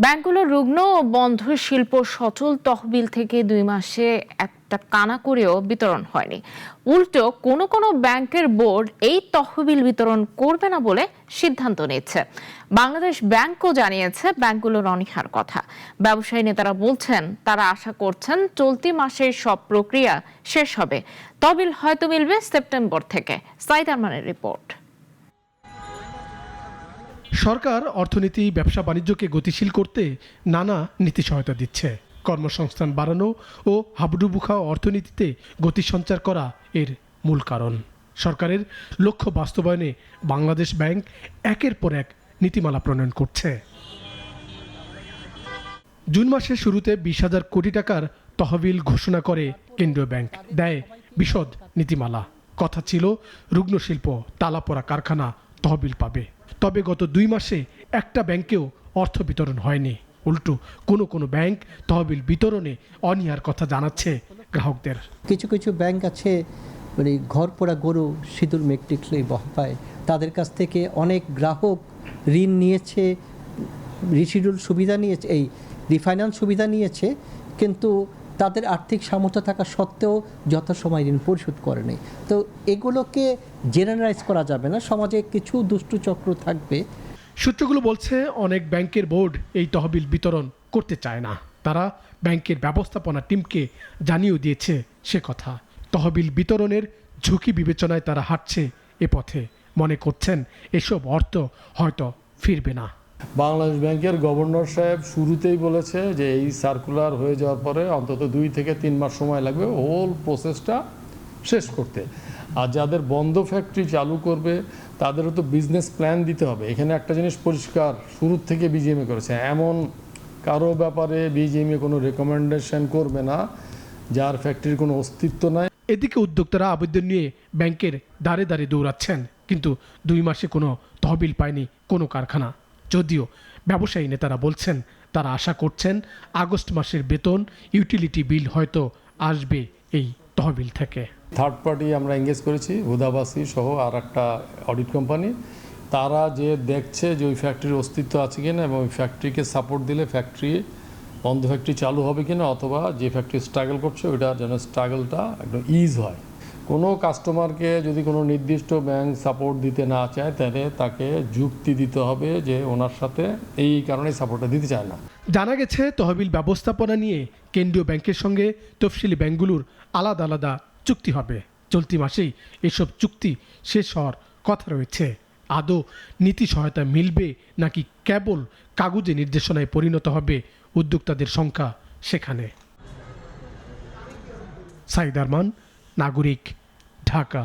ব্যাংকগুলোর রুগ্ন ও বন্ধ শিল্প সচল তহবিল থেকে 2 মাসে একটা কানা করেও বিতরণ হয়নি। উল্টো কোনো কোনো ব্যাংকের বোর্ড এই তহবিল বিতরণ করবে না বলে সিদ্ধান্ত নিচ্ছে। বাংলাদেশ ব্যাংকও জানিয়েছে ব্যাংকগুলোর অনীহার কথা। ব্যবসায়ী নেতারা বলছেন তারা আশা করছেন চলতি মাসের সব প্রক্রিয়া শেষ হবে। তহবিল হয়তো মিলবে সেপ্টেম্বর থেকে। সাইদ আরমানের রিপোর্ট। সরকার অর্থনীতি ব্যবসা বাণিজ্যকে গতিশীল করতে নানা নীতি সহায়তা দিচ্ছে। কর্মসংস্থান বাড়ানো ও হাবুডুবু খাওয়া অর্থনীতিতে গতি সঞ্চার করা এর মূল কারণ। সরকারের লক্ষ্য বাস্তবায়নে বাংলাদেশ ব্যাংক একের পর এক নীতিমালা প্রণয়ন করছে। জুন মাসের শুরুতে 20,000 কোটি টাকার তহবিল ঘোষণা করে কেন্দ্রীয় ব্যাংক, দেয় বিশদ নীতিমালা। কথা ছিল রুগ্ন শিল্প, তালাপোড়া কারখানা তহবিল পাবে। তবে গত 2 মাসে একটা ব্যাংকেও অর্থ বিতরণ হয়নি। উল্টো কোনো কোনো ব্যাংক তহবিল বিতরণে অনীহার কথা জানাচ্ছে গ্রাহকদের। কিছু কিছু ব্যাংক আছে মানে ঘর পোড়া গরু সিঁদুর মেঘ টিকলেই বহ পায়। তাদের কাছ থেকে অনেক গ্রাহক ঋণ নিয়েছে, রিশিডিউল সুবিধা নিয়েছে, এই রিফাইন্যান্স সুবিধা নিয়েছে, কিন্তু তাদের আর্থিক সামর্থ্য থাকা সত্ত্বেও যথাসময় ঋণ পরিশোধ করেনি। তো এগুলোকে জেনারেলাইজ করা যাবে না, সমাজে কিছু দুষ্টু চক্র থাকবে। সূত্রগুলো বলছে অনেক ব্যাংকের বোর্ড এই তহবিল বিতরণ করতে চায় না। তারা ব্যাংকের ব্যবস্থাপনা টিমকে জানিয়েও দিয়েছে সে কথা। তহবিল বিতরণের ঝুঁকি বিবেচনায় তারা হাঁটছে এ পথে। মনে করছেন এসব অর্থ হয়তো ফিরবে না। বাংলাদেশ ব্যাংকের গভর্নর সাহেব শুরুতেই বলেছে যে এই সার্কুলার হয়ে যাওয়ার পরে অন্তত 2 থেকে 3 মাস সময় লাগবে হোল প্রসেসটা শেষ করতে। আর যাদের বন্ধ ফ্যাক্টরি চালু করবে তাদেরও তো বিজনেস প্ল্যান দিতে হবে। এখানে একটা জিনিস পরিষ্কার শুরুর থেকে বিজিএমএ করেছে, এমন কারো ব্যাপারে বিজিএমএ কোনো রেকমেন্ডেশন করবে না যার ফ্যাক্টরির কোনো অস্তিত্ব নাই। এদিকে উদ্যোক্তারা আবেদন নিয়ে ব্যাংকের দ্বারে দ্বারে দৌড়াচ্ছেন, কিন্তু 2 মাসে কোনো তহবিল পায়নি কোনো কারখানা। যদিও ব্যবসায়ী নেতারা বলছেন তারা আশা করছেন আগস্ট মাসের বেতন, ইউটিলিটি বিল হয়তো আসবে এই তহবিল থেকে। থার্ড পার্টি আমরা এঙ্গেজ করেছি, হুদাবাসী সহ আর একটা অডিট কোম্পানি। তারা যে দেখছে যে ওই ফ্যাক্টরির অস্তিত্ব আছে কিনা এবং ওই ফ্যাক্টরিকে সাপোর্ট দিলে ফ্যাক্টরি বন্ধ ফ্যাক্টরি চালু হবে কিনা, অথবা যে ফ্যাক্টরি স্ট্রাগল করছে ওইটা যেন স্ট্রাগলটা একদম ইজ হয়। কোনো কাস্টমারকে যদি কোনো নির্দিষ্ট ব্যাংক সাপোর্ট দিতে না চায় তাহলে তাকে যুক্তি দিতে হবে যে ওনার সাথে এই কারণে সাপোর্টটা দিতে চায় না। জানা গেছে তহবিল ব্যবস্থাপনা নিয়ে কেন্দ্রীয় ব্যাংকের সঙ্গে তফসিলি ব্যাংকগুলোর আলাদা আলাদা চুক্তি হবে। চলতি মাসেই এসব চুক্তি শেষ হওয়ার কথা রয়েছে। আদৌ নীতি সহায়তা মিলবে নাকি কেবল কাগজে নির্দেশনায় পরিণত হবে উদ্যোক্তাদের সংখ্যা সেখানে। সাইদ আরমান, নাগরিক, ঢাকা।